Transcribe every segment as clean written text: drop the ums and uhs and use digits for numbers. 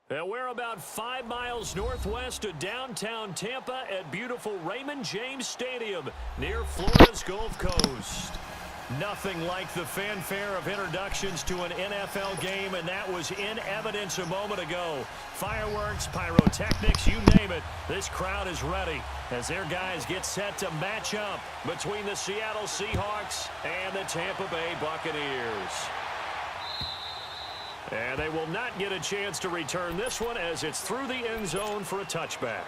And we're about 5 miles northwest of downtown Tampa at beautiful Raymond James Stadium near Florida's Gulf Coast. Nothing like the fanfare of introductions to an NFL game, and that was in evidence a moment ago. Fireworks, pyrotechnics, you name it. This crowd is ready as their guys get set to match up between the Seattle Seahawks and the Tampa Bay Buccaneers. And they will not get a chance to return this one as it's through the end zone for a touchback.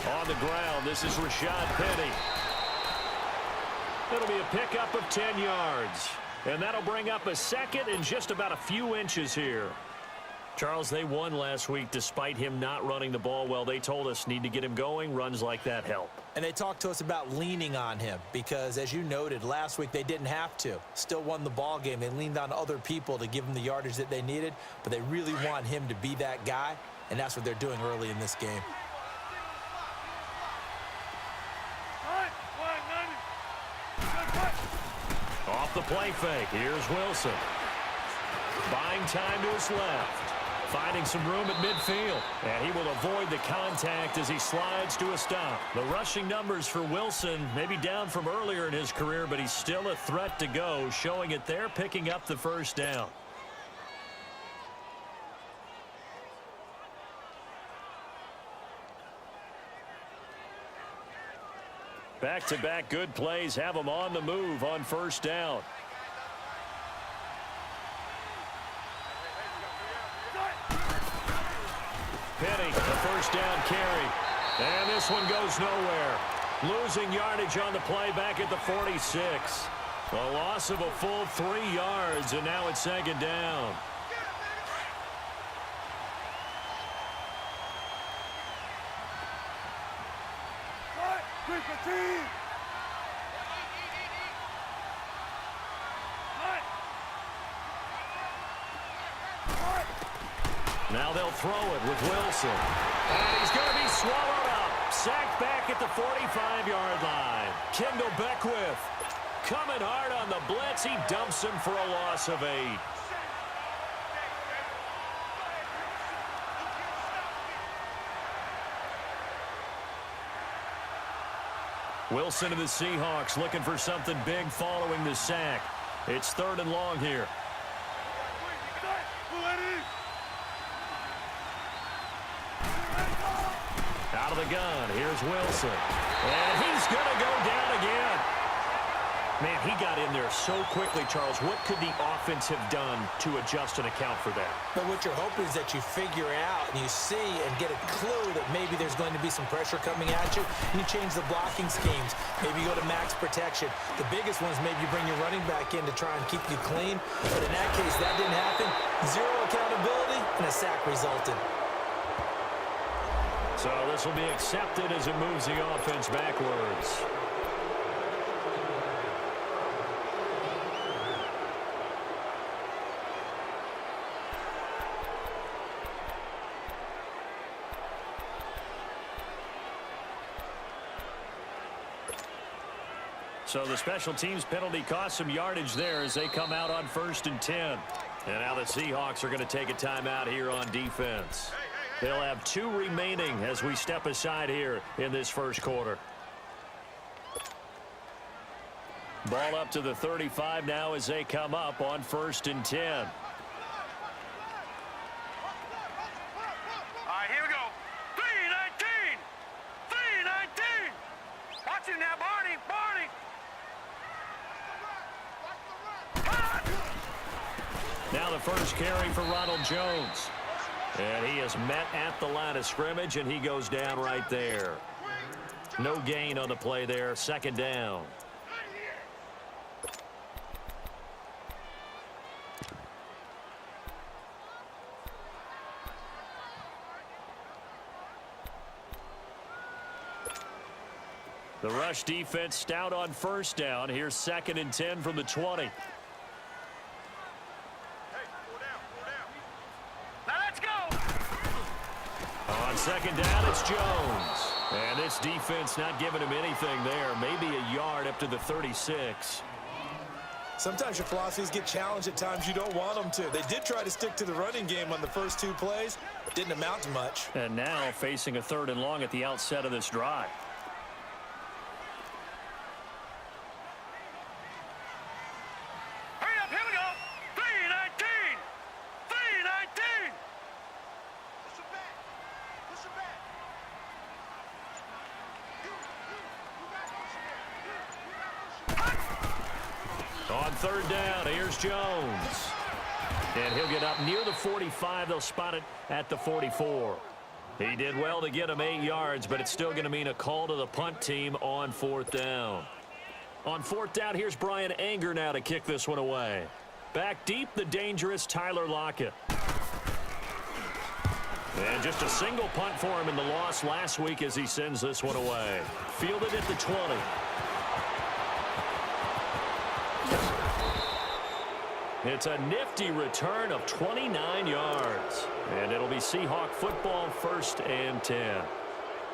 On the ground, this is Rashad Penny. It'll be a pickup of 10 yards. And that'll bring up a second and just about a few inches here. Charles, they won last week despite him not running the ball well. They told us need to get him going. Runs like that help. And they talked to us about leaning on him because, as you noted, last week they didn't have to. Still won the ball game. They leaned on other people to give them the yardage that they needed, but they really want him to be that guy, and that's what they're doing early in this game. Off the play fake, here's Wilson. Buying time to his left. Finding some room at midfield. And he will avoid the contact as he slides to a stop. The rushing numbers for Wilson may be down from earlier in his career, but he's still a threat to go, showing it there, picking up the first down. Back-to-back good plays have them on the move on first down. Penny, the first down carry. And this one goes nowhere. Losing yardage on the play back at the 46. A loss of a full 3 yards, and now it's second down. Now they'll throw it with Wilson. And he's going to be swallowed up. Sacked back at the 45-yard line. Kendall Beckwith coming hard on the blitz. He dumps him for a loss of 8. Wilson and the Seahawks looking for something big following the sack. It's 3rd and long here. Out of the gun, here's Wilson. And he's going to go down again. Man, he got in there so quickly, Charles. What could the offense have done to adjust and account for that? But what you're hoping is that you figure out and you see and get a clue that maybe there's going to be some pressure coming at you, and you change the blocking schemes. Maybe you go to max protection. The biggest one is maybe you bring your running back in to try and keep you clean. But in that case, that didn't happen. Zero accountability, and a sack resulted. So this will be accepted as it moves the offense backwards. So the special teams penalty cost some yardage there as they come out on 1st and 10. And now the Seahawks are going to take a timeout here on defense. They'll have 2 remaining as we step aside here in this first quarter. Ball up to the 35 now as they come up on 1st and 10. All right, here we go. 3-19. 3-19. Watch it now, Barney. Barney. Now the first carry for Ronald Jones. And he is met at the line of scrimmage, and he goes down right there. No gain on the play there. 2nd down. The rush defense stout on first down. Here's 2nd and 10 from the 20. Now let's go. On 2nd down, it's Jones. And this defense not giving him anything there. Maybe a yard up to the 36. Sometimes your philosophies get challenged at times you don't want them to. They did try to stick to the running game on the first 2 plays. It didn't amount to much. And now facing a 3rd and long at the outset of this drive. Hurry up, here we go. 3:19. 3:19. Push it back. Push it back. On 3rd down, here's Jones. And he'll get up near the 45. They'll spot it at the 44. He did well to get him 8 yards, but it's still going to mean a call to the punt team on 4th down. On 4th down, here's Brian Anger now to kick this one away. Back deep, the dangerous Tyler Lockett. And just a single punt for him in the loss last week as he sends this one away. Fielded at the 20. It's a nifty return of 29 yards. And it'll be Seahawk football, 1st and 10.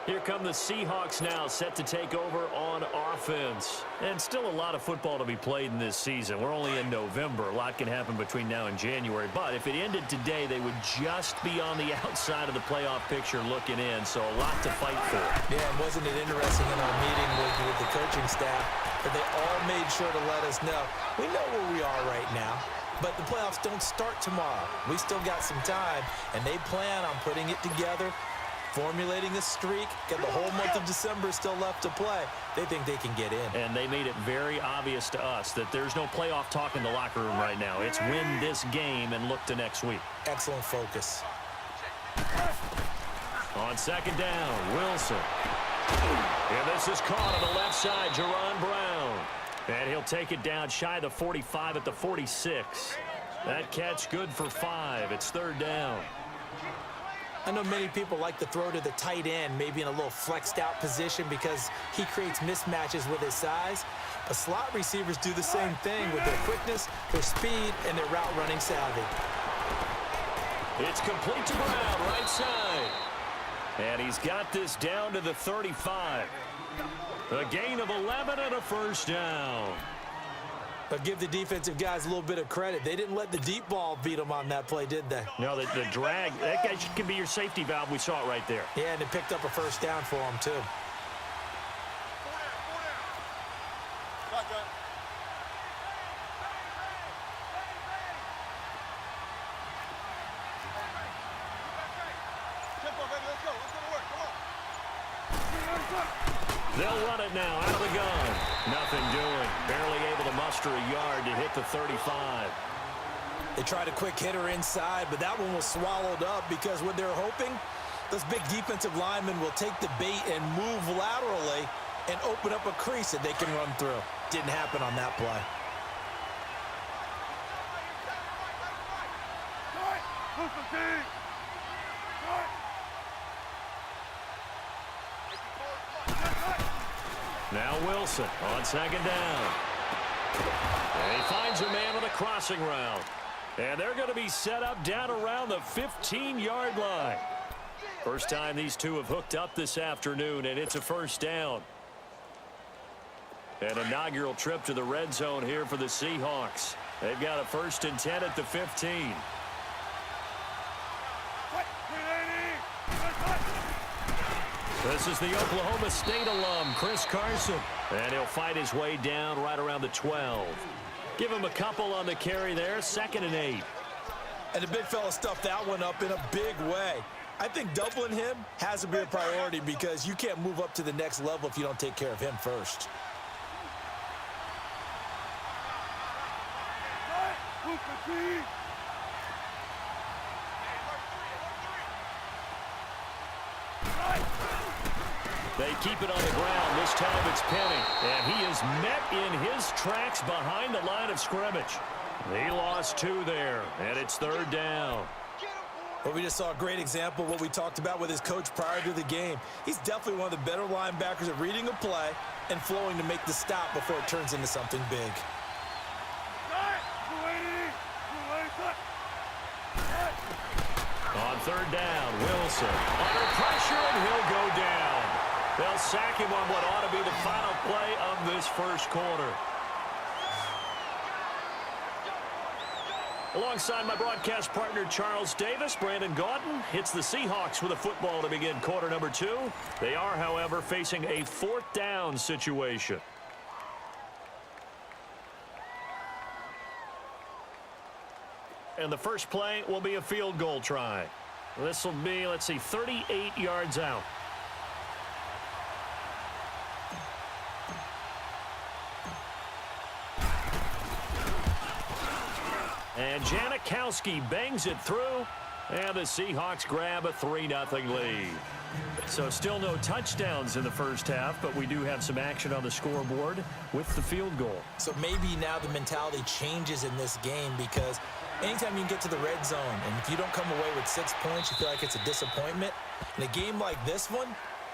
Here come the Seahawks now, set to take over on offense. And still a lot of football to be played in this season. We're only in November. A lot can happen between now and January. But if it ended today, they would just be on the outside of the playoff picture looking in. So a lot to fight for. Yeah, and wasn't it interesting in our meeting with the coaching staff that they all made sure to let us know, we know where we are right now, but the playoffs don't start tomorrow. We still got some time, and they plan on putting it together, formulating a streak, got the whole month of December still left to play. They think they can get in. And they made it very obvious to us that there's no playoff talk in the locker room right now. It's win this game and look to next week. Excellent focus. On 2nd down, Wilson. And this is caught on the left side, Jerron Brown. And he'll take it down shy of the 45 at the 46. That catch good for 5. It's 3rd down. I know many people like to throw to the tight end, maybe in a little flexed out position because he creates mismatches with his size. But slot receivers do the same thing with their quickness, their speed, and their route running savvy. It's complete to Brown, right side. And he's got this down to the 35. A gain of 11 and a 1st down. But give the defensive guys a little bit of credit. They didn't let the deep ball beat them on that play, did they? No, the drag, that guy can be your safety valve. We saw it right there. Yeah, and it picked up a 1st down for them, too. They'll run it now out of the gun. Nothing doing. Barely able to muster a yard to hit the 35. They tried a quick hitter inside, but that one was swallowed up because what they're hoping, those big defensive linemen will take the bait and move laterally and open up a crease that they can run through. Didn't happen on that play. Now Wilson on 2nd down. And he finds a man on a crossing route. And they're going to be set up down around the 15-yard line. First time these two have hooked up this afternoon, and it's a 1st down. An inaugural trip to the red zone here for the Seahawks. They've got a 1st and 10 at the 15. This is the Oklahoma State alum, Chris Carson. And he'll fight his way down right around the 12. Give him a couple on the carry there, 2nd and 8. And the big fella stuffed that one up in a big way. I think doubling him has to be a priority because you can't move up to the next level if you don't take care of him first. They keep it on the ground. This time it's Penny. And he is met in his tracks behind the line of scrimmage. He lost 2 there, and it's 3rd down. Well, we just saw a great example of what we talked about with his coach prior to the game. He's definitely one of the better linebackers at reading a play and flowing to make the stop before it turns into something big. On third down, Wilson under pressure, and he'll go down. They'll sack him on what ought to be the final play of this first quarter. Alongside my broadcast partner, Charles Davis, Brandon Gaudin hits the Seahawks with a football to begin quarter number 2. They are, however, facing a fourth down situation. And the first play will be a field goal try. This will be, 38 yards out. And Janikowski bangs it through, and the Seahawks grab a 3-0 lead. So still no touchdowns in the first half, but we do have some action on the scoreboard with the field goal. So maybe now the mentality changes in this game, because anytime you can get to the red zone, and if you don't come away with 6 points, you feel like it's a disappointment. In a game like this one,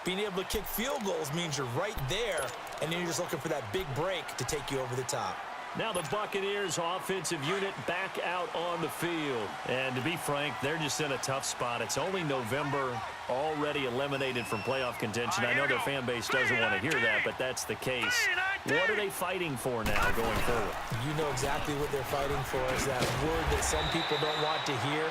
being able to kick field goals means you're right there, and then you're just looking for that big break to take you over the top. Now the Buccaneers offensive unit back out on the field. And to be frank, they're just in a tough spot. It's only November, already eliminated from playoff contention. I know their fan base doesn't want to hear that, but that's the case. What are they fighting for now going forward? You know exactly what they're fighting for. Is that word that some people don't want to hear,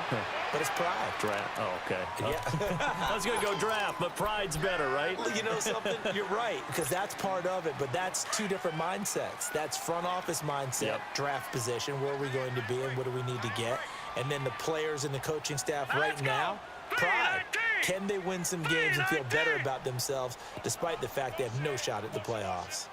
but it's pride. Draft. Oh, okay. Yeah. I was going to go draft, but pride's better, right? Well, you know something? You're right, because that's part of it, but that's two different mindsets. That's front office mindset, draft position, where are we going to be and what do we need to get? And then the players and the coaching staff right now, pride. Can they win some games and feel better about themselves despite the fact they have no shot at the playoffs?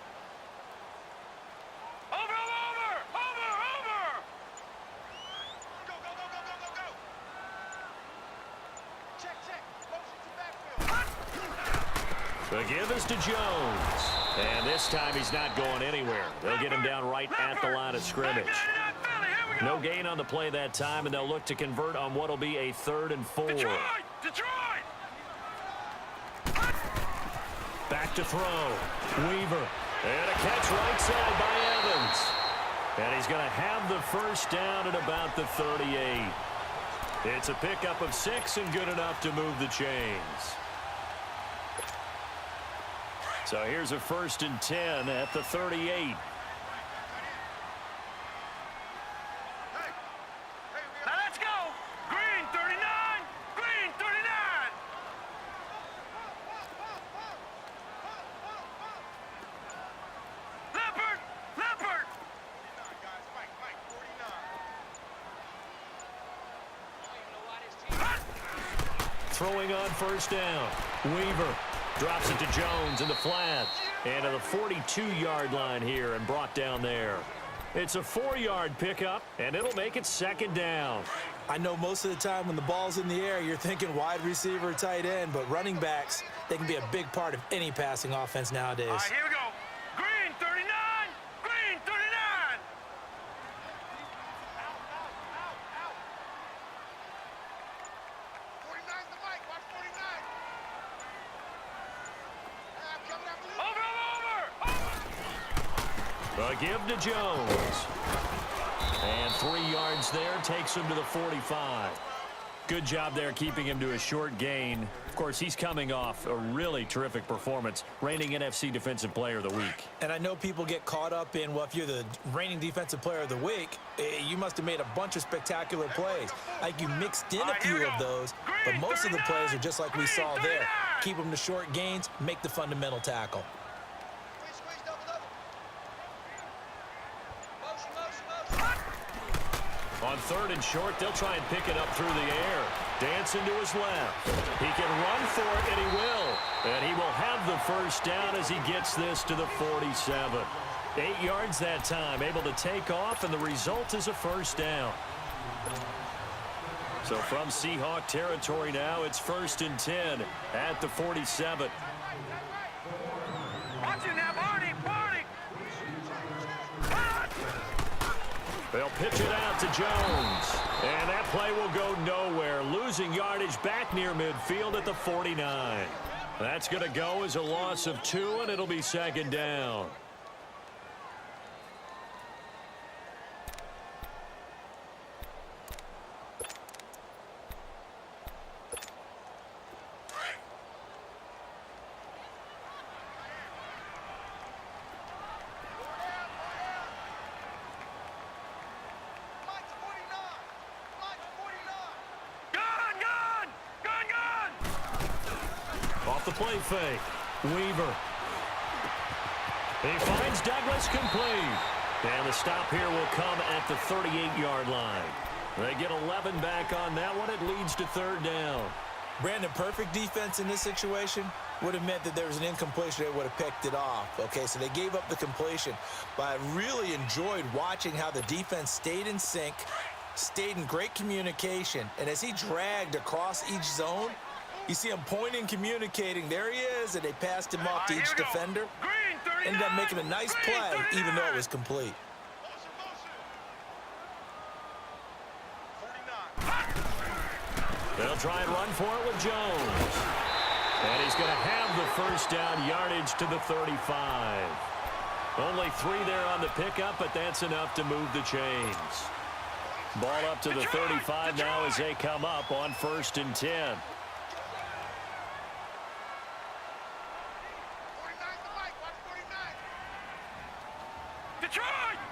The give is to Jones. And this time he's not going anywhere. They'll get him down right at the line of scrimmage. No gain on the play that time, and they'll look to convert on what will be a 3rd and 4. Detroit! Back to throw. Weaver. And a catch right side by Evans. And he's going to have the first down at about the 38. It's a pickup of 6 and good enough to move the chains. So here's a 1st and 10 at the 38. Now let's go. Green 39. Green 39. Leopard. Leopard. Throwing on 1st down. Weaver drops it to Jones in the flat. And to the 42-yard line here and brought down there. It's a 4-yard pickup, and it'll make it 2nd down. I know most of the time when the ball's in the air, you're thinking wide receiver, tight end, but running backs, they can be a big part of any passing offense nowadays. All right, here we go. Green 39. Green 39. A give to Jones. And 3 yards there takes him to the 45. Good job there keeping him to a short gain. Of course, he's coming off a really terrific performance, reigning NFC Defensive Player of the Week. And I know people get caught up in, well, if you're the reigning Defensive Player of the Week, you must have made a bunch of spectacular plays. Like you mixed in a few of those, but most of the plays are just like we saw there. Keep them to short gains, make the fundamental tackle. On 3rd and short, they'll try and pick it up through the air. Dancing to his left. He can run for it, and he will. And he will have the first down as he gets this to the 47. 8 yards that time, able to take off, and the result is a first down. So from Seahawk territory now, it's 1st and 10 at the 47. Watch it now, Barney. Barney. They'll pitch it out to Jones. And that play will go nowhere. Losing losing yardage back near midfield at the 49. That's going to go as a loss of 2, and it'll be second down. The play fake. Weaver. He finds Douglas complete. And the stop here will come at the 38-yard line. They get 11 back on that one. It leads to third down. Brandon, perfect defense in this situation would have meant that there was an incompletion. They would have picked it off. Okay, so they gave up the completion. But I really enjoyed watching how the defense stayed in sync, stayed in great communication. And as he dragged across each zone, you see him pointing, communicating. There he is, and they passed him off to each defender. Ended up making a nice play, even though it was complete. They'll try and run for it with Jones. And he's going to have the first down yardage to the 35. Only 3 there on the pickup, but that's enough to move the chains. Ball up to the 35 now as they come up on 1st and 10.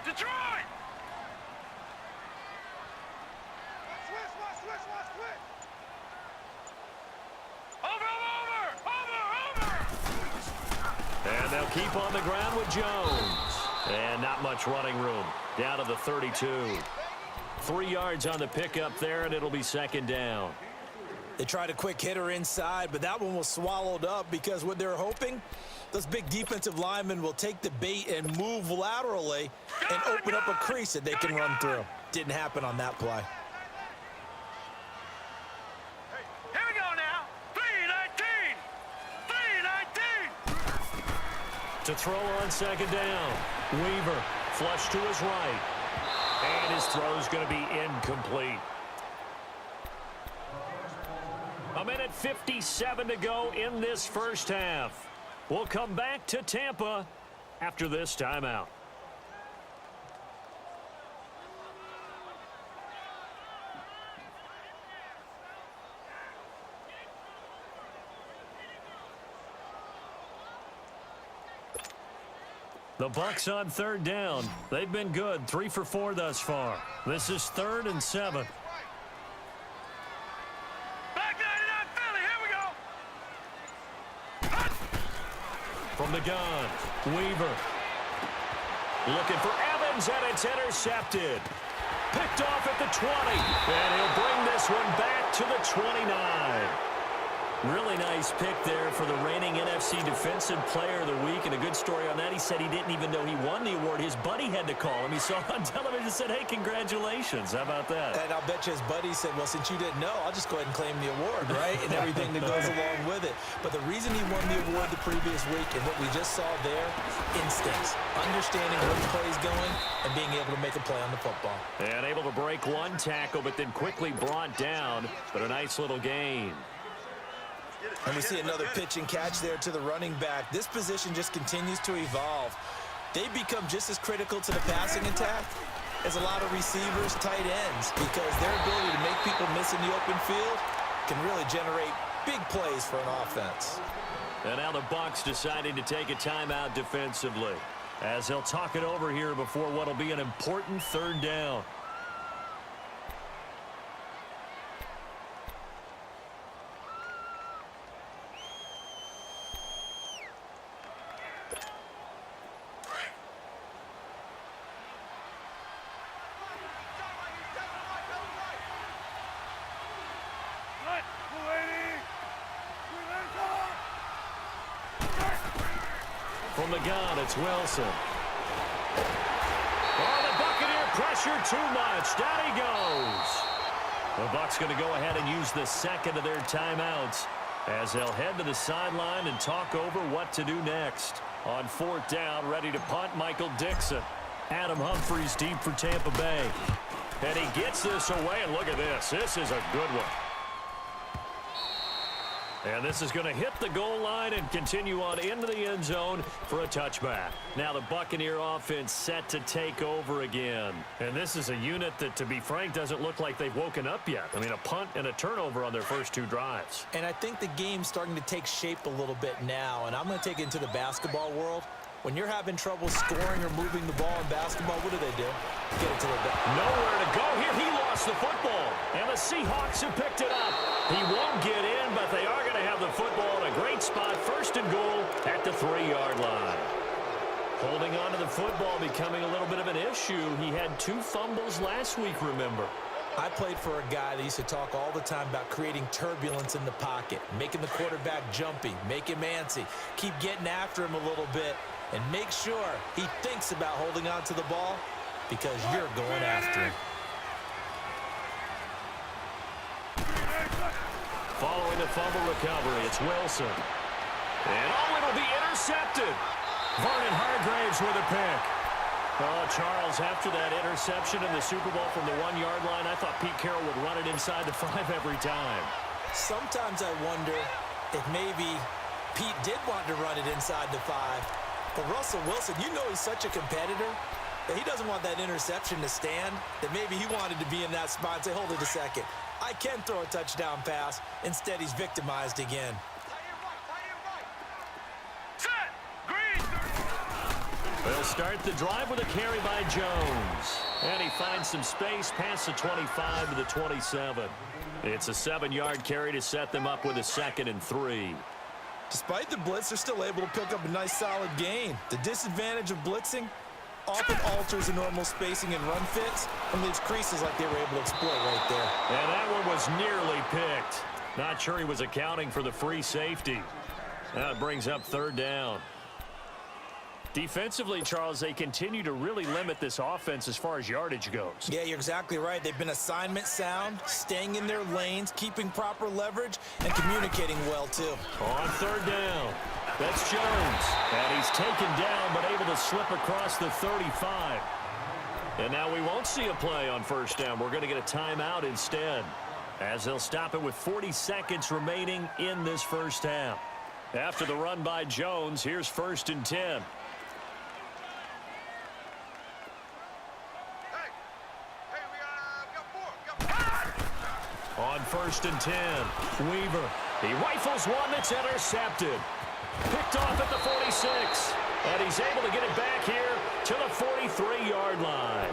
Detroit! And they'll keep on the ground with Jones. And not much running room. Down to the 32. 3 yards on the pickup there, and it'll be second down. They tried a quick hitter inside, but that one was swallowed up because what they're hoping, those big defensive linemen will take the bait and move laterally and open up a crease that they can run through. Didn't happen on that play. Here we go now. 3-19. 3-19. To throw on second down. Weaver flush to his right. And his throw's going to be incomplete. 1:57 to go in this first half. We'll come back to Tampa after this timeout. The Bucs on third down. They've been good, 3 for 4 thus far. This is 3rd and 7. From the gun, Weaver. Looking for Evans, and it's intercepted. Picked off at the 20. And he'll bring this one back to the 29. Really nice pick there for the reigning NFC Defensive Player of the Week. And a good story on that. He said he didn't even know he won the award. His buddy had to call him. He saw it on television and said, hey, congratulations. How about that? And I'll bet you his buddy said, well, since you didn't know, I'll just go ahead and claim the award, right? And everything that goes along with it. But the reason he won the award the previous week and what we just saw there, instincts. Understanding where the play is going and being able to make a play on the football. And able to break one tackle, but then quickly brought down. But a nice little gain. And we see another pitch and catch there to the running back. This position just continues to evolve. They become just as critical to the passing attack as a lot of receivers, tight ends, because their ability to make people miss in the open field can really generate big plays for an offense. And now the Bucs deciding to take a timeout defensively as they'll talk it over here before what will be an important third down. From the gun, it's Wilson. Oh, the Buccaneer pressure too much. Down he goes. The Bucs going to go ahead and use the second of their timeouts as they'll head to the sideline and talk over what to do next. On 4th down, ready to punt, Michael Dixon. Adam Humphries deep for Tampa Bay. And he gets this away, and look at this. This is a good one. And this is going to hit the goal line and continue on into the end zone for a touchback. Now the Buccaneer offense set to take over again. And this is a unit that, to be frank, doesn't look like they've woken up yet. I mean, a punt and a turnover on their first 2 drives. And I think the game's starting to take shape a little bit now. And I'm going to take it into the basketball world. When you're having trouble scoring or moving the ball in basketball, what do? Get it to the back. Nowhere to go here. He lost the football. And the Seahawks have picked it up. He won't get in, but they are going to have the football in a great spot. First and goal at the 3-yard line. Holding on to the football becoming a little bit of an issue. He had 2 fumbles last week, remember. I played for a guy that used to talk all the time about creating turbulence in the pocket, making the quarterback jumpy, make him antsy, keep getting after him a little bit, and make sure he thinks about holding on to the ball because you're going after him. Following the fumble recovery, it's Wilson. And it'll be intercepted. Vernon Hargreaves with a pick. Oh, Charles, after that interception in the Super Bowl from the 1-yard line, I thought Pete Carroll would run it inside the 5 every time. Sometimes I wonder if maybe Pete did want to run it inside the 5. But Russell Wilson, you know he's such a competitor that he doesn't want that interception to stand, that maybe he wanted to be in that spot and say, hold it a second. I can throw a touchdown pass. Instead, he's victimized again. They'll start the drive with a carry by Jones. And he finds some space past the 25 to the 27. It's a 7-yard carry to set them up with a 2nd and 3. Despite the blitz, they're still able to pick up a nice solid gain. The disadvantage of blitzing often alters the normal spacing and run fits and leaves creases like they were able to exploit right there. And that one was nearly picked. Not sure he was accounting for the free safety. Now it brings up 3rd down. Defensively, Charles, they continue to really limit this offense as far as yardage goes. Yeah, you're exactly right. They've been assignment sound, staying in their lanes, keeping proper leverage, and communicating well, too. On 3rd down, that's Jones. And he's taken down, but able to slip across the 35. And now we won't see a play on 1st down. We're going to get a timeout instead, as they'll stop it with 40 seconds remaining in this first half. After the run by Jones, here's 1st and 10. On 1st and 10, Weaver. He rifles one that's intercepted. Picked off at the 46. And he's able to get it back here to the 43-yard line.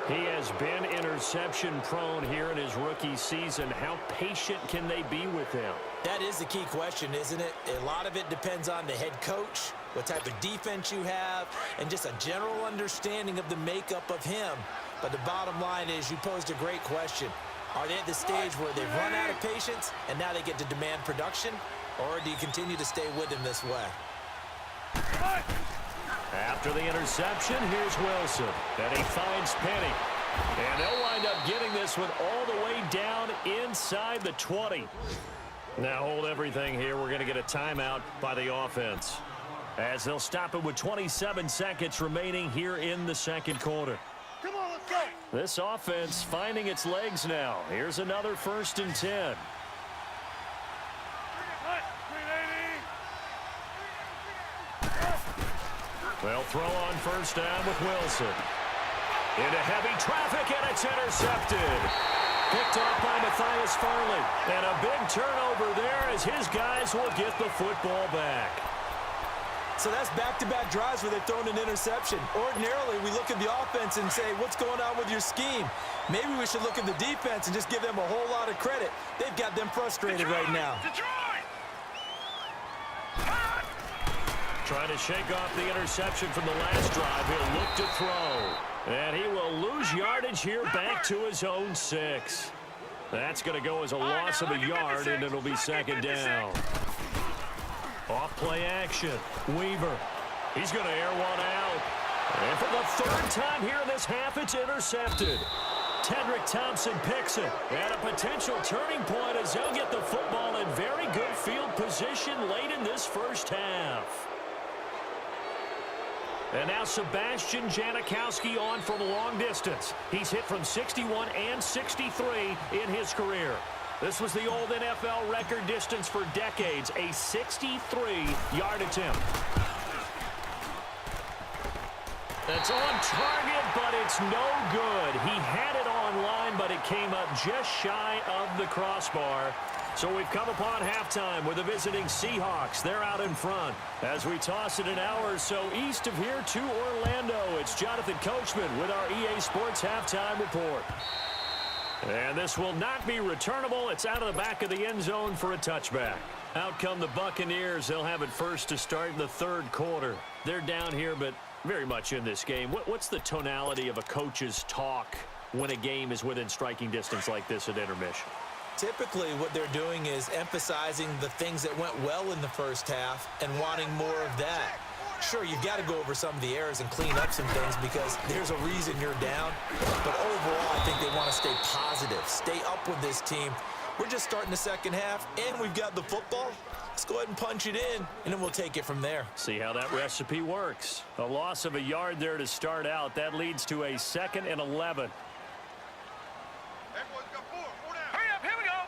He has been interception prone here in his rookie season. How patient can they be with him? That is the key question, isn't it? A lot of it depends on the head coach, what type of defense you have, and just a general understanding of the makeup of him. But the bottom line is you posed a great question. Are they at the stage where they've run out of patience and now they get to demand production? Or do you continue to stay with him this way? After the interception, here's Wilson. And he finds Penny. And they'll wind up getting this one all the way down inside the 20. Now hold everything here. We're going to get a timeout by the offense, as they'll stop it with 27 seconds remaining here in the 2nd quarter. Come on, let's go. This offense finding its legs now. Here's another 1st and 10. They'll throw on 1st down with Wilson. Into heavy traffic, and it's intercepted. Picked off by Matthias Farley. And a big turnover there as his guys will get the football back. So that's back-to-back drives where they've thrown an interception. Ordinarily, we look at the offense and say, what's going on with your scheme? Maybe we should look at the defense and just give them a whole lot of credit. They've got them frustrated right now. Trying to shake off the interception from the last drive. He'll look to throw. And he will lose yardage here back to his own 6. That's going to go as a loss of a yard, and it'll be 2nd down. Off play action. Weaver. He's going to air one out. And for the 3rd time here in this half, it's intercepted. Tedrick Thompson picks it. And a potential turning point as they'll get the football in very good field position late in this first half. And now Sebastian Janikowski on from long distance. He's hit from 61 and 63 in his career. This was the old NFL record distance for decades, a 63-yard attempt. It's on target, but it's no good. He had it on line, but it came up just shy of the crossbar. So we've come upon halftime with the visiting Seahawks. They're out in front. As we toss it an hour or so east of here to Orlando, it's Jonathan Coachman with our EA Sports Halftime Report. And this will not be returnable. It's out of the back of the end zone for a touchback. Out come the Buccaneers. They'll have it first to start in the third quarter. They're down here, but very much in this game. What's the tonality of a coach's talk when a game is within striking distance like this at intermission? Typically, what they're doing is emphasizing the things that went well in the first half and wanting more of that. Sure, you've got to go over some of the errors and clean up some things because there's a reason you're down. But overall, I think they want to stay positive, stay up with this team. We're just starting the second half, and we've got the football. Let's go ahead and punch it in, and then we'll take it from there. See how that recipe works. A loss of a yard there to start out. That leads to a 2nd and 11. Hurry up, here we go.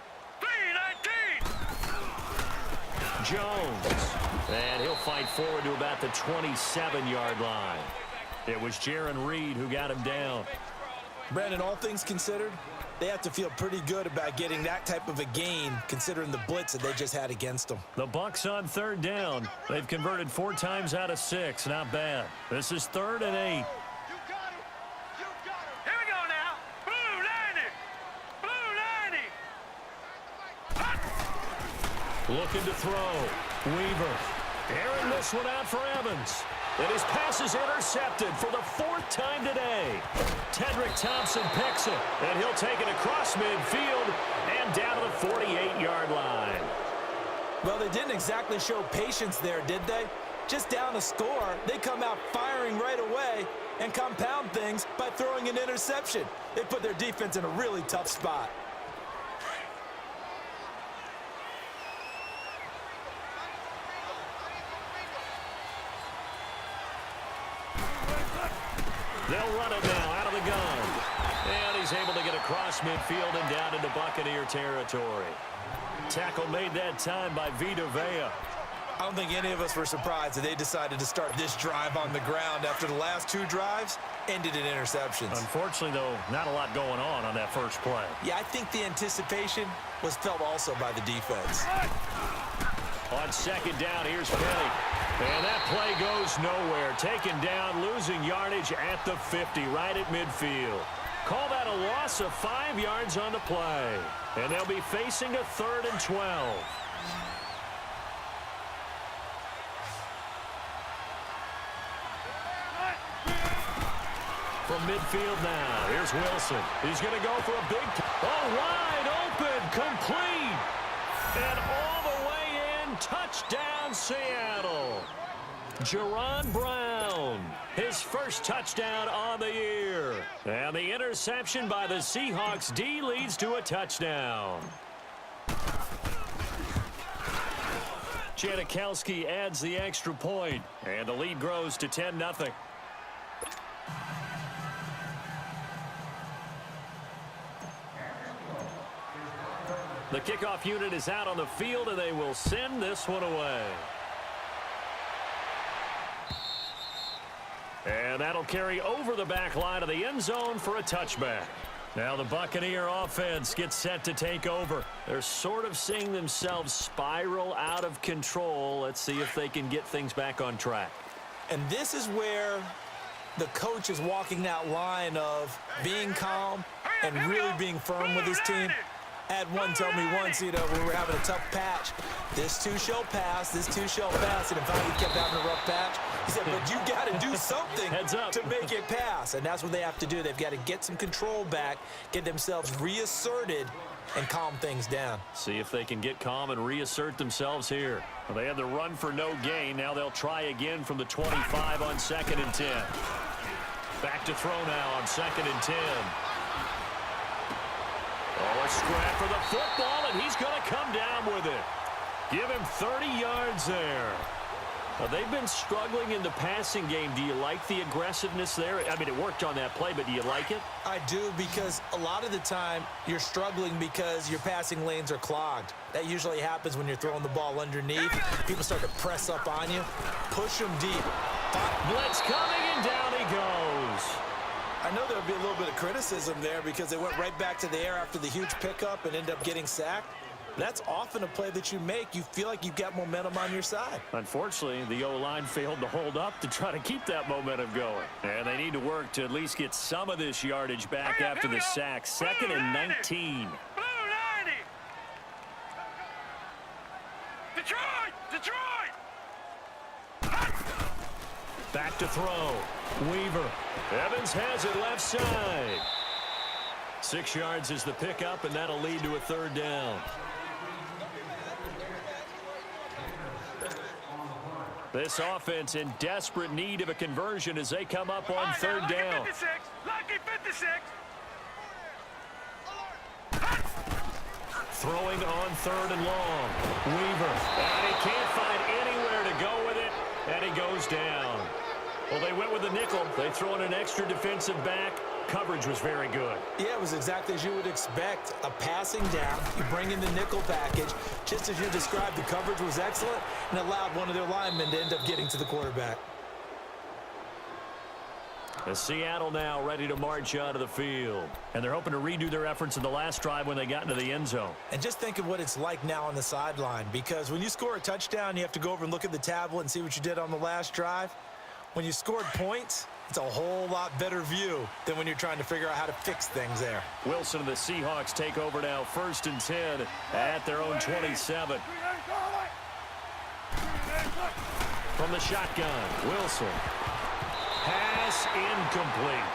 3-19. Jones. And he'll fight forward to about the 27-yard line. It was Jaron Reed who got him down. Brandon, all things considered, they have to feel pretty good about getting that type of a gain considering the blitz that they just had against them. The Bucs on third down. They've converted 4 times out of 6. Not bad. This is 3rd and 8. Here we go now. Blue 90. Blue 90. Looking to throw. Weaver. Airing this one out for Evans. And his pass is intercepted for the 4th time today. Tedrick Thompson picks it, and he'll take it across midfield and down to the 48-yard line. Well, they didn't exactly show patience there, did they? Just down a score, they come out firing right away and compound things by throwing an interception. They put their defense in a really tough spot. They'll run it now out of the gun. And he's able to get across midfield and down into Buccaneer territory. Tackle made that time by Vita Vea. I don't think any of us were surprised that they decided to start this drive on the ground after the last 2 drives ended in interceptions. Unfortunately, though, not a lot going on that first play. Yeah, I think the anticipation was felt also by the defense. On 2nd down, here's Penny. And that play goes nowhere. Taken down, losing yardage at the 50, right at midfield. Call that a loss of 5 yards on the play. And they'll be facing a 3rd and 12. From midfield now, here's Wilson. He's going to go for a big... wide open, complete. And all the way in, touchdown Seattle. Jerron Brown, his first touchdown on the year. And the interception by the Seahawks D leads to a touchdown. Janikowski adds the extra point, and the lead grows to 10-0. The kickoff unit is out on the field, and they will send this one away. And that'll carry over the back line of the end zone for a touchback. Now the Buccaneer offense gets set to take over. They're sort of seeing themselves spiral out of control. Let's see if they can get things back on track. And this is where the coach is walking that line of being calm and really being firm with his team. I had one tell me once, you know, when we were having a tough patch, this too shall pass, this too shall pass, and in fact, he kept having a rough patch. He said, but you got to do something to make it pass, and that's what they have to do. They've got to get some control back, get themselves reasserted, and calm things down. See if they can get calm and reassert themselves here. Well, they had the run for no gain. Now they'll try again from the 25 on 2nd and 10. Back to throw now on 2nd and 10. Oh, a scrap for the football, and he's going to come down with it. Give him 30 yards there. They've been struggling in the passing game. Do you like the aggressiveness there? I mean, it worked on that play, but do you like it? I do, because a lot of the time you're struggling because your passing lanes are clogged. That usually happens when you're throwing the ball underneath. People start to press up on you. Push them deep. Blitz coming, and down he goes. I know there'll be a little bit of criticism there because they went right back to the air after the huge pickup and ended up getting sacked. That's often a play that you make. You feel like you've got momentum on your side. Unfortunately, the O-line failed to hold up to try to keep that momentum going. And they need to work to at least get some of this yardage back after the sack. 2nd and 19. Blue 90. Detroit! Back to throw. Weaver. Evans has it left side. 6 yards is the pickup, and that'll lead to a 3rd down. This offense in desperate need of a conversion as they come up on 3rd down. Lucky 56. Throwing on 3rd and long. Weaver. And he can't find anywhere to go with it, and he goes down. Well, they went with the nickel. They throw in an extra defensive back. Coverage was very good. Yeah, it was exactly as you would expect. A passing down, you bring in the nickel package. Just as you described, the coverage was excellent and allowed one of their linemen to end up getting to the quarterback. As Seattle now ready to march out of the field. And they're hoping to redo their efforts in the last drive when they got into the end zone. And just think of what it's like now on the sideline, because when you score a touchdown, you have to go over and look at the tablet and see what you did on the last drive. When you scored points, it's a whole lot better view than when you're trying to figure out how to fix things there. Wilson and the Seahawks take over now, 1st and 10 at their own 27. From the shotgun, Wilson. Pass incomplete.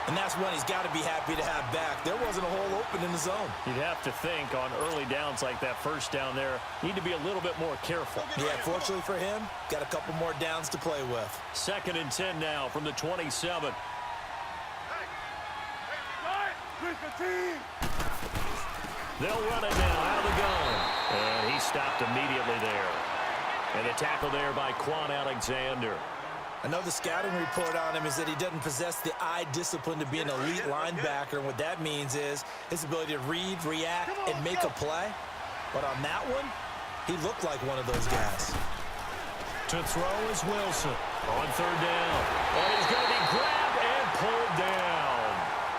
And that's one he's got to be happy to have back. There wasn't a hole open in the zone. You'd have to think on early downs like that 1st down there, need to be a little bit more careful. Yeah, fortunately for him, got a couple more downs to play with. 2nd and 10 now from the 27. They'll run it now out of the gun. And he stopped immediately there. And a tackle there by Quan Alexander. I know the scouting report on him is that he doesn't possess the eye discipline to be an elite linebacker. And what that means is his ability to read, react, and make a play. But on that one, he looked like one of those guys. To throw is Wilson on 3rd down. And he's going to be grabbed and pulled down.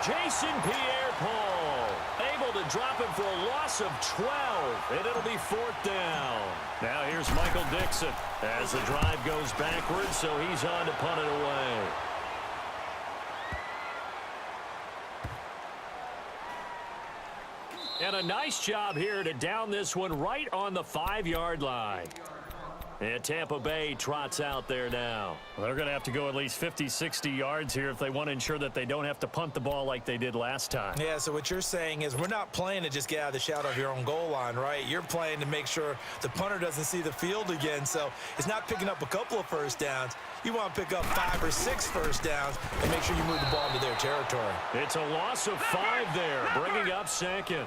Jason Pierre-Paul able to drop him for a loss of 12. And it'll be 4th down. Now here's Michael Dixon as the drive goes backwards, so he's on to punt it away. And a nice job here to down this one right on the 5-yard line. And Tampa Bay trots out there now. Well, they're going to have to go at least 50, 60 yards here if they want to ensure that they don't have to punt the ball like they did last time. Yeah, so what you're saying is we're not playing to just get out of the shadow of your own goal line, right? You're playing to make sure the punter doesn't see the field again. So it's not picking up a couple of 1st downs. You want to pick up 5 or 6 1st downs and make sure you move the ball into their territory. It's a loss of 5 there, bringing up 2nd.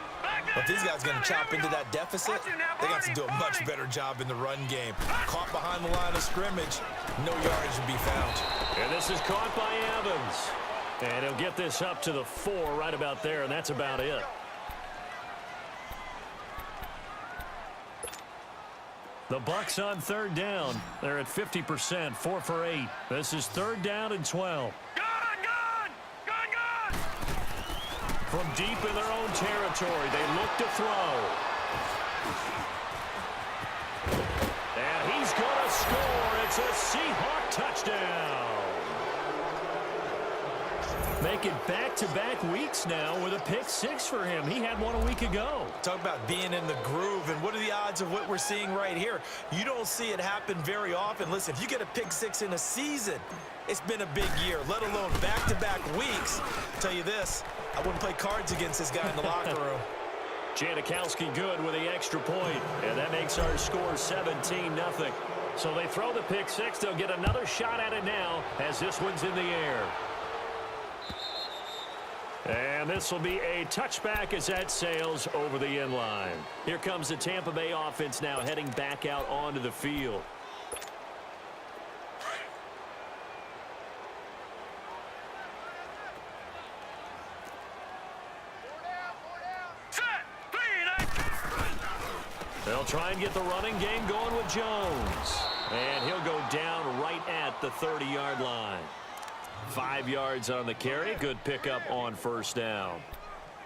But if these guys are going to chop into that deficit, they got to do a much better job in the run game. Caught behind the line of scrimmage, no yardage to be found. And this is caught by Evans. And he'll get this up to the 4 right about there, and that's about it. The Bucs on 3rd down. They're at 50%, 4 for 8. This is 3rd down and 12. From deep in their own territory, they look to throw. And he's going to score. It's a Seahawk touchdown. Make it back-to-back weeks now with a pick 6 for him. He had one a week ago. Talk about being in the groove, and what are the odds of what we're seeing right here? You don't see it happen very often. Listen, if you get a pick 6 in a season, it's been a big year, let alone back-to-back weeks. I'll tell you this, I wouldn't play cards against this guy in the locker room. Janikowski good with the extra point, and that makes our score 17-0. So they throw the pick 6. They'll get another shot at it now as this one's in the air. And this will be a touchback as that sails over the end line. Here comes the Tampa Bay offense now heading back out onto the field. They'll try and get the running game going with Jones. And he'll go down right at the 30-yard line. 5 yards on the carry. Good pickup on first down.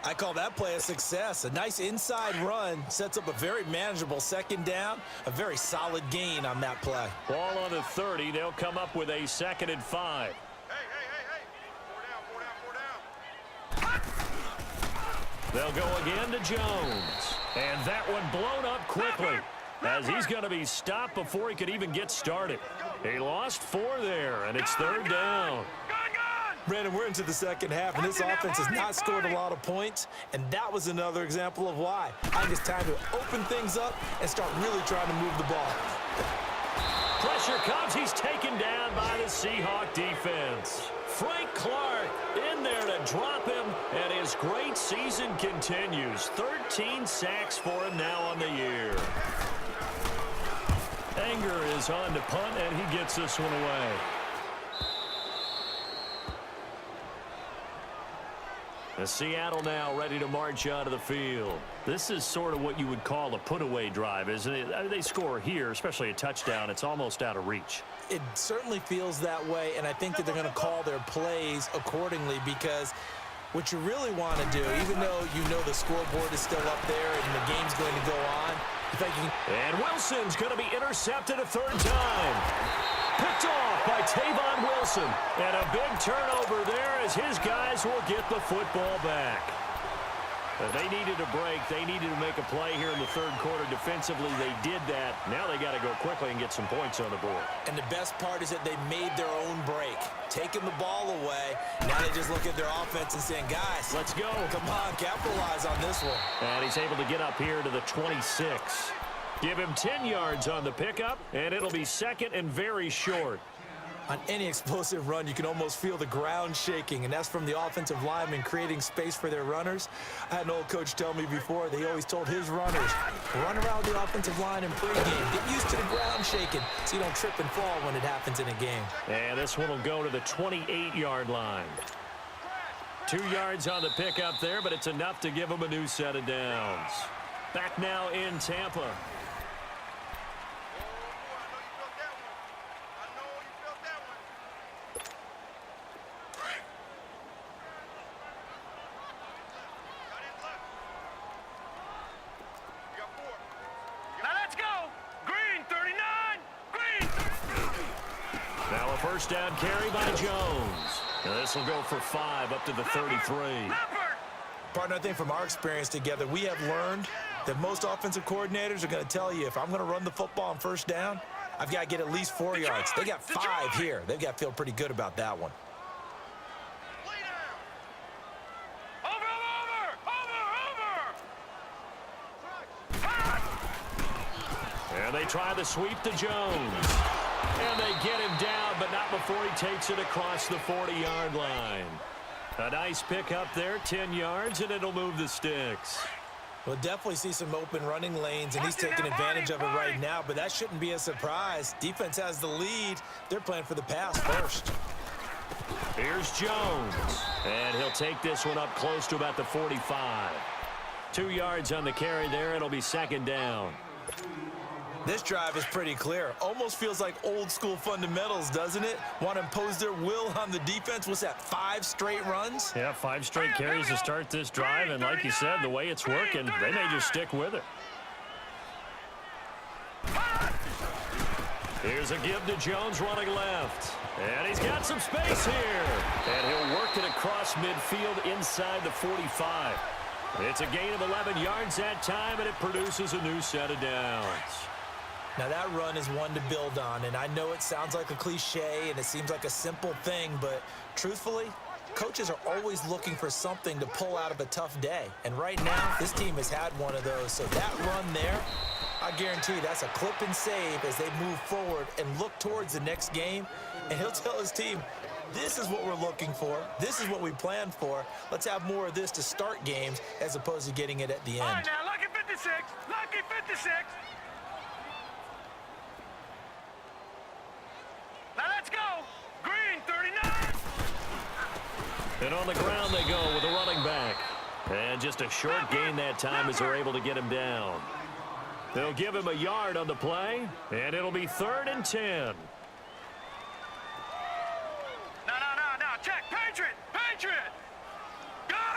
I call that play a success. A nice inside run sets up a very manageable second down. A very solid gain on that play. Ball on the 30. They'll come up with a 2nd and 5. Hey. 4 down. They'll go again to Jones. And that one blown up quickly as he's going to be stopped before he could even get started. He lost 4 there, and it's 3rd down. Brandon, we're into the second half, and this offense has not scored a lot of points, and that was another example of why. I think it's time to open things up and start really trying to move the ball. Pressure comes. He's taken down by the Seahawks defense. Frank Clark in there to drop him, and his great season continues. 13 sacks for him now on the year. Anger is on to punt, and he gets this one away. The Seattle now ready to march out of the field. This is sort of what you would call a put-away drive, isn't it? They score here, especially a touchdown. It's almost out of reach. It certainly feels that way, and I think that they're going to call their plays accordingly because what you really want to do, even though you know the scoreboard is still up there and the game's going to go on, and Wilson's going to be intercepted a 3rd time. Picked off by Tavon Wilson. And a big turnover there as his guys will get the football back. They needed a break. They needed to make a play here in the 3rd quarter. Defensively, they did that. Now they got to go quickly and get some points on the board. And the best part is that they made their own break. Taking the ball away. Now they just look at their offense and saying, guys, let's go. Come on, capitalize on this one. And he's able to get up here to the 26. Give him 10 yards on the pickup, and it'll be 2nd and very short. On any explosive run, you can almost feel the ground shaking, and that's from the offensive linemen creating space for their runners. I had an old coach tell me before, they always told his runners, run around the offensive line in pregame. Get used to the ground shaking so you don't trip and fall when it happens in a game. And this one will go to the 28-yard line. 2 yards on the pickup there, but it's enough to give them a new set of downs. Back now in Tampa. First down carry by Jones. And this will go for 5 up to the 33. Partner, I think from our experience together, we have learned that most offensive coordinators are going to tell you, if I'm going to run the football on first down, I've got to get at least 4 yards. They got 5 here. They've got to feel pretty good about that one. And they try the sweep to Jones. And they get him down, but not before he takes it across the 40-yard line. A nice pick up there, 10 yards, and it'll move the sticks. We'll definitely see some open running lanes, and he's taking advantage of it right now, but that shouldn't be a surprise. Defense has the lead. They're playing for the pass first. Here's Jones, and he'll take this one up close to about the 45. 2 yards on the carry there. It'll be 2nd down. This drive is pretty clear. Almost feels like old school fundamentals, doesn't it? Want to impose their will on the defense. What's that, 5 straight runs? Yeah, 5 straight carries to start this drive. And like you said, the way it's working, they may just stick with it. Here's a give to Jones running left. And he's got some space here. And he'll work it across midfield inside the 45. It's a gain of 11 yards that time, and it produces a new set of downs. Now that run is one to build on, and I know it sounds like a cliche and it seems like a simple thing, but truthfully, coaches are always looking for something to pull out of a tough day. And right now, this team has had one of those. So that run there, I guarantee that's a clip and save as they move forward and look towards the next game. And he'll tell his team, this is what we're looking for. This is what we planned for. Let's have more of this to start games as opposed to getting it at the end. All right, now, lucky 56. Lucky 56. Now let's go. Green 39. And on the ground they go with a running back. And just a short gain that time as they're able to get him down. They'll give him a yard on the play, and it'll be 3rd and 10. No. Check. Patriot. Gun.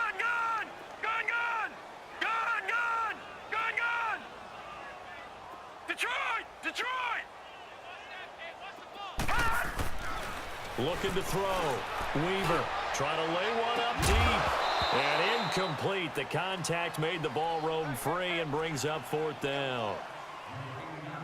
Detroit. Looking to throw. Weaver trying to lay one up deep. And incomplete. The contact made the ball roam free and brings up 4th down.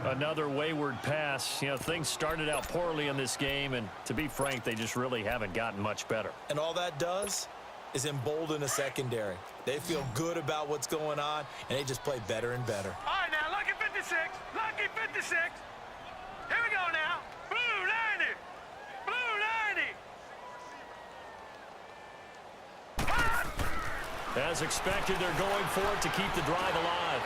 Another wayward pass. You know, things started out poorly in this game, and to be frank, they just really haven't gotten much better. And all that does is embolden the secondary. They feel good about what's going on, and they just play better and better. All right, now, lucky 56. Here we go now. Blue 90. As expected, they're going for it to keep the drive alive.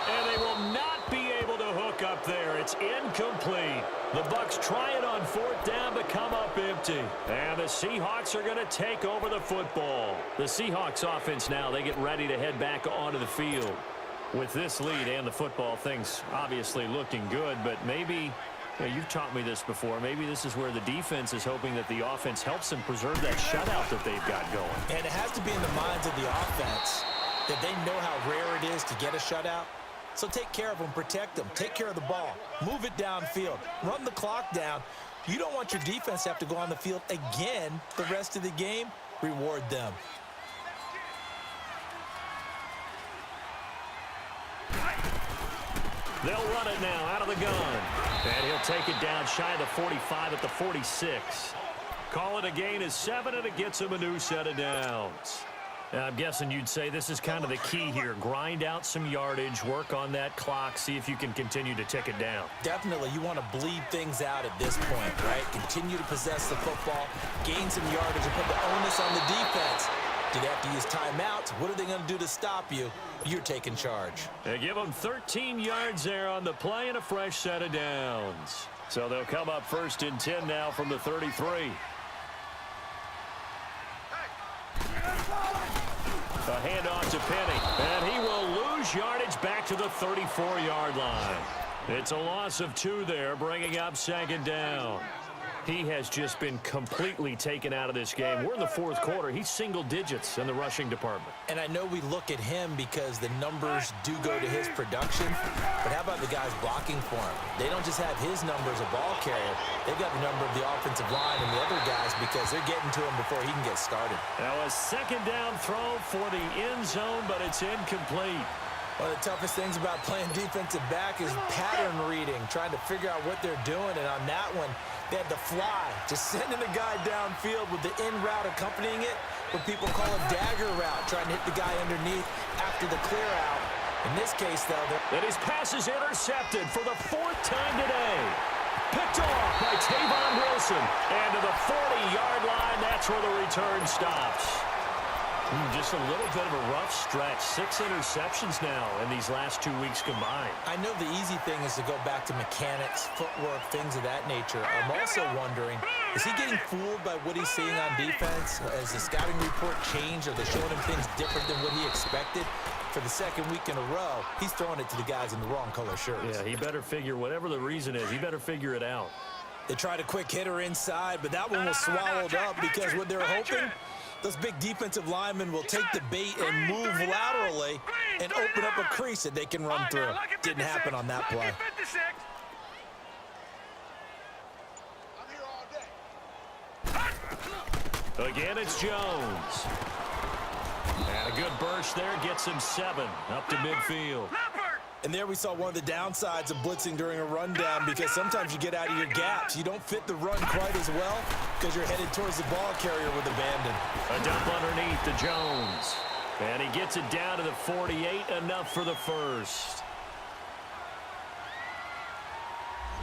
And they will not be able to hook up there. It's incomplete. The Bucs try it on 4th down, but come up empty. And the Seahawks are going to take over the football. The Seahawks offense now, they get ready to head back onto the field. With this lead and the football, things obviously looking good, but maybe, you've taught me this before, maybe this is where the defense is hoping that the offense helps them preserve that shutout that they've got going. And it has to be in the minds of the offense that they know how rare it is to get a shutout. So take care of them, protect them, take care of the ball, move it downfield, run the clock down. You don't want your defense to have to go on the field again the rest of the game. Reward them. They'll run it now out of the gun. And he'll take it down shy of the 45 at the 46. Call it a gain of 7, and it gets him a new set of downs. I'm guessing you'd say this is kind of the key here. Grind out some yardage, work on that clock, see if you can continue to tick it down. Definitely, you want to bleed things out at this point, right? Continue to possess the football, gain some yardage, and put the onus on the defense. Do they have to use timeouts? What are they going to do to stop you? You're taking charge. They give them 13 yards there on the play and a fresh set of downs. So they'll come up 1st and 10 now from the 33. A handoff to Penny, and he will lose yardage back to the 34-yard line. It's a loss of 2 there, bringing up 2nd down. He has just been completely taken out of this game. We're in the 4th quarter. He's single digits in the rushing department. And I know we look at him because the numbers do go to his production, but how about the guys blocking for him? They don't just have his number as a ball carrier. They've got the number of the offensive line and the other guys because they're getting to him before he can get started. Now a 2nd down throw for the end zone, but it's incomplete. One of the toughest things about playing defensive back is pattern reading, trying to figure out what they're doing. And on that one, they had to fly, just sending a guy downfield with the in route accompanying it, what people call a dagger route, trying to hit the guy underneath after the clear out. In this case, though, and his pass is intercepted for the 4th time today. Picked off by Tavon Wilson. And to the 40-yard line, that's where the return stops. Just a little bit of a rough stretch. 6 interceptions now in these last 2 weeks combined. I know the easy thing is to go back to mechanics, footwork, things of that nature. I'm also wondering, is he getting fooled by what he's seeing on defense? Has the scouting report changed? Are they showing him things different than what he expected? For the 2nd week in a row, he's throwing it to the guys in the wrong color shirts. Yeah, he better figure, whatever the reason is, he better figure it out. They tried a quick hitter inside, but that one was swallowed up because what they're hoping, those big defensive linemen will take the bait and move laterally and open up a crease that they can run through. Didn't happen on that play. Again, it's Jones. And a good burst there gets him 7 up to midfield. And there we saw one of the downsides of blitzing during a rundown because sometimes you get out of your gaps. You don't fit the run quite as well because you're headed towards the ball carrier with abandon. A dump underneath to Jones. And he gets it down to the 48, enough for the first.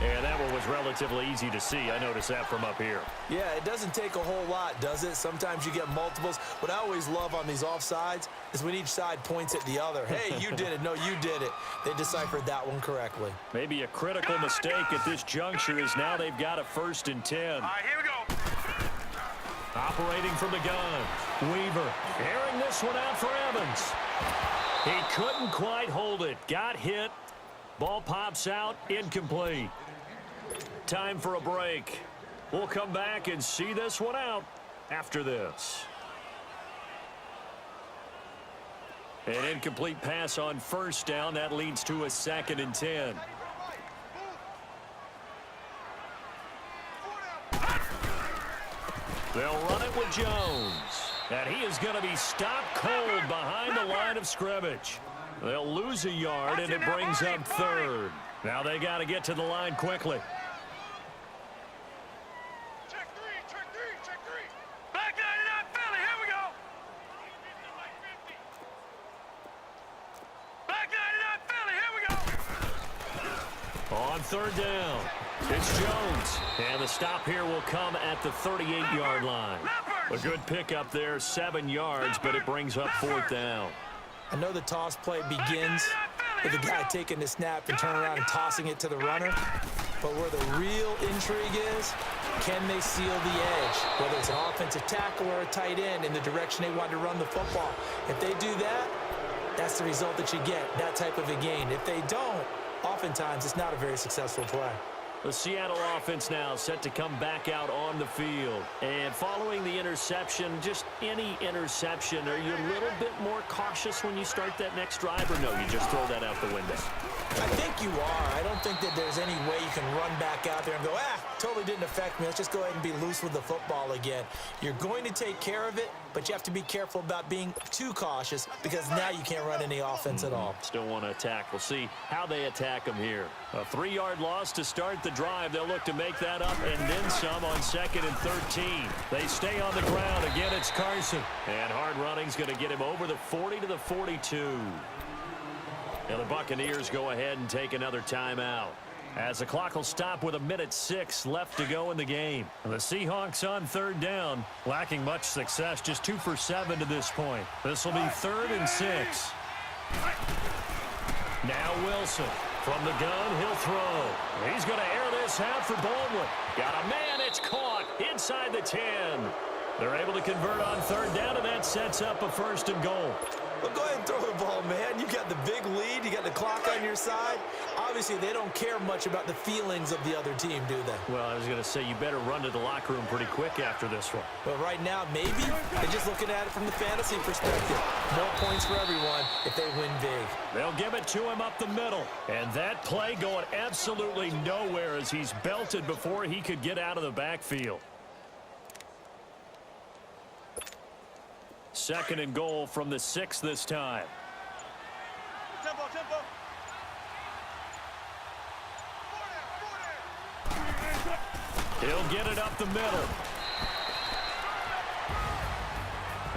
And that one was relatively easy to see. I noticed that from up here. Yeah, it doesn't take a whole lot, does it? Sometimes you get multiples. What I always love on these offsides is when each side points at the other. Hey, you did it. No, you did it. They deciphered that one correctly. Maybe a critical mistake at this juncture is now they've got a 1st and 10. All right, here we go. Operating from the gun. Weaver airing this one out for Evans. He couldn't quite hold it. Got hit. Ball pops out. Incomplete. Time for a break. We'll come back and see this one out after this. An incomplete pass on first down. That leads to a 2nd and 10. They'll run it with Jones. And he is going to be stopped cold behind the line of scrimmage. They'll lose a yard, and it brings up 3rd. Now they got to get to the line quickly. Check three. Back 99 Philly, here we go. Back 99 Philly, here we go. On 3rd down, it's Jones. And the stop here will come at the 38-yard line. A good pickup there, 7 yards, but it brings up 4th down. I know the toss play begins with the guy taking the snap and turning around and tossing it to the runner. But where the real intrigue is, can they seal the edge? Whether it's an offensive tackle or a tight end in the direction they want to run the football. If they do that, that's the result that you get, that type of a gain. If they don't, oftentimes it's not a very successful play. The Seattle offense now set to come back out on the field. And following the interception, just any interception, are you a little bit more cautious when you start that next drive, or no, you just throw that out the window? I think you are. I don't think that there's any way you can run back out there and go, totally didn't affect me. Let's just go ahead and be loose with the football again. You're going to take care of it, but you have to be careful about being too cautious because now you can't run any offense at all. Still want to attack. We'll see how they attack them here. A 3-yard loss to start the drive. They'll look to make that up and then some on 2nd and 13. They stay on the ground. Again, it's Carson. And hard running's going to get him over the 40 to the 42. Now the Buccaneers go ahead and take another timeout, as the clock will stop with 1:06 left to go in the game. The Seahawks on 3rd down, lacking much success, just 2 for 7 to this point. This will be 3rd and 6. Now Wilson from the gun, he'll throw. He's going to air this out for Baldwin. Got a man, it's caught inside the 10. They're able to convert on 3rd down, and that sets up a 1st and goal. Well, go ahead and throw the ball, man. You got the big lead. You got the clock on your side. Obviously, they don't care much about the feelings of the other team, do they? Well, I was going to say, you better run to the locker room pretty quick after this one. But right now, maybe they're just looking at it from the fantasy perspective. More points for everyone if they win big. They'll give it to him up the middle. And that play going absolutely nowhere as he's belted before he could get out of the backfield. 2nd and goal from the 6 this time. Tempo. He'll get it up the middle.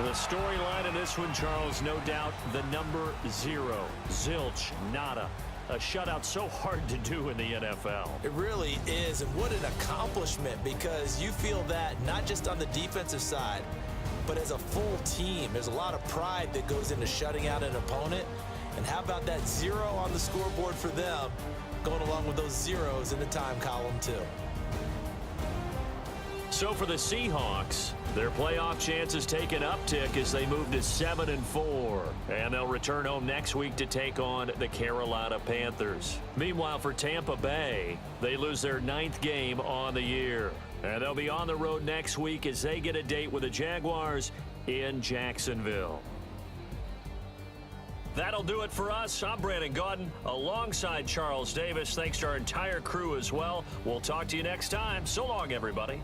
The storyline in this one, Charles, no doubt the number 0. Zilch, nada. A shutout so hard to do in the NFL. It really is, and what an accomplishment, because you feel that not just on the defensive side, but as a full team. There's a lot of pride that goes into shutting out an opponent. And how about that 0 on the scoreboard for them, going along with those zeros in the time column too. So for the Seahawks, their playoff chances take an uptick as they move to 7-4. And they'll return home next week to take on the Carolina Panthers. Meanwhile, for Tampa Bay, they lose their 9th game on the year. And they'll be on the road next week as they get a date with the Jaguars in Jacksonville. That'll do it for us. I'm Brandon Gaudin alongside Charles Davis. Thanks to our entire crew as well. We'll talk to you next time. So long, everybody.